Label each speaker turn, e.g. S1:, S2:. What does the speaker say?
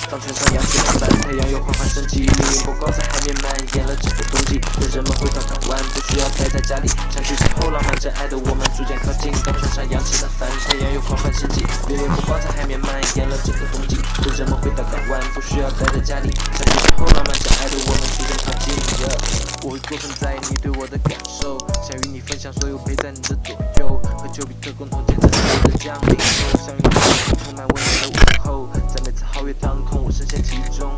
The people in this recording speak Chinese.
S1: 当全上扬起了帆，太阳又缓缓升起，熠熠波光在海面蔓延了整个冬季。等人们回到港湾，不需要待在家里，相聚之后浪漫真爱的我们逐渐靠近。当船上扬起了帆，太阳又缓缓升起，熠熠波光在海面蔓延了整个冬季。等人们回到港湾，不需要待在家里，相聚之后浪漫真爱的我们逐渐靠近。我会过分在意你对我的感受，想与你分享所有陪在你的左右，和丘比特共同见证日的降临后，相遇的充满温暖的午后，在每次皓月当空，我深陷其中。